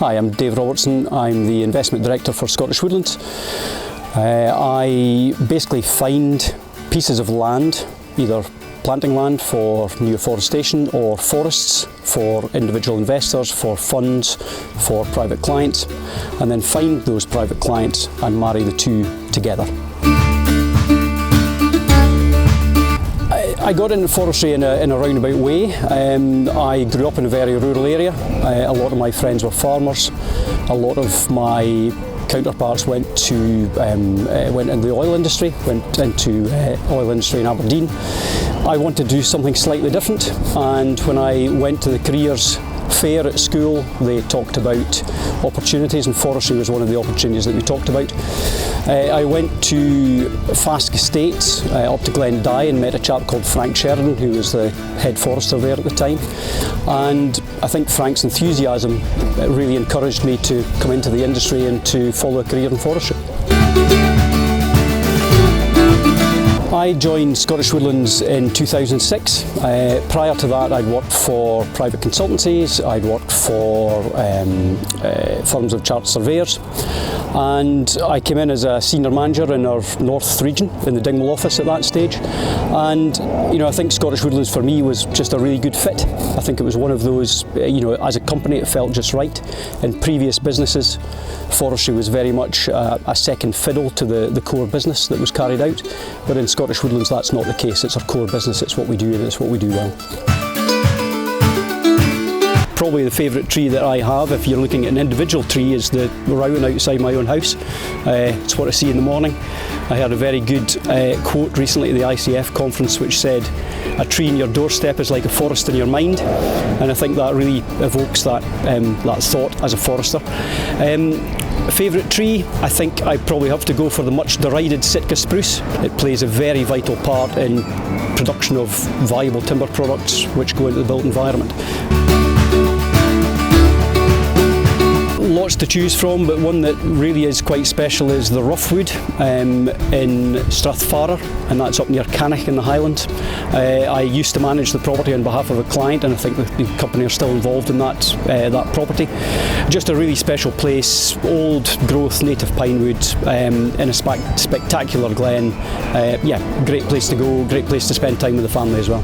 Hi, I'm Dave Robertson. I'm the Investment Director for Scottish Woodlands. I basically find pieces of land, either planting land for new afforestation or forests for individual investors, for funds, for private clients, and then find those private clients and marry the two together. I got into forestry in a roundabout way. I grew up in a very rural area. A lot of my friends were farmers. A lot of my counterparts went into the oil industry, oil industry in Aberdeen. I wanted to do something slightly different, and when I went to the careers fair at school, they talked about opportunities, and forestry was one of the opportunities that we talked about. I went to Fask Estates up to Glendy and met a chap called Frank Sheridan, who was the head forester there at the time, and I think Frank's enthusiasm really encouraged me to come into the industry and to follow a career in forestry. I joined Scottish Woodlands in 2006. Prior to that, I'd worked for private consultancies, I'd worked for firms of chartered surveyors, and I came in as a senior manager in our North region, in the Dingwall office at that stage. And I think Scottish Woodlands for me was just a really good fit. I think it was one of those, as a company it felt just right. In previous businesses, forestry was very much a second fiddle to the core business that was carried out, but in Scottish Woodlands that's not the case. It's our core business, it's what we do, and it's what we do well. Probably the favourite tree that I have, if you're looking at an individual tree, is the rowan outside my own house. It's what I see in the morning. I heard a very good quote recently at the ICF conference which said, "A tree in your doorstep is like a forest in your mind," and I think that really evokes that thought as a forester. Favourite tree, I think I probably have to go for the much derided Sitka spruce. It plays a very vital part in production of valuable timber products which go into the built environment. Lots to choose from, but one that really is quite special is the roughwood in Strathfarrer, and that's up near Cannock in the Highlands. I used to manage the property on behalf of a client, and I think the company are still involved in that property. Just a really special place, old growth native pine wood in a spectacular glen. Great place to go, great place to spend time with the family as well.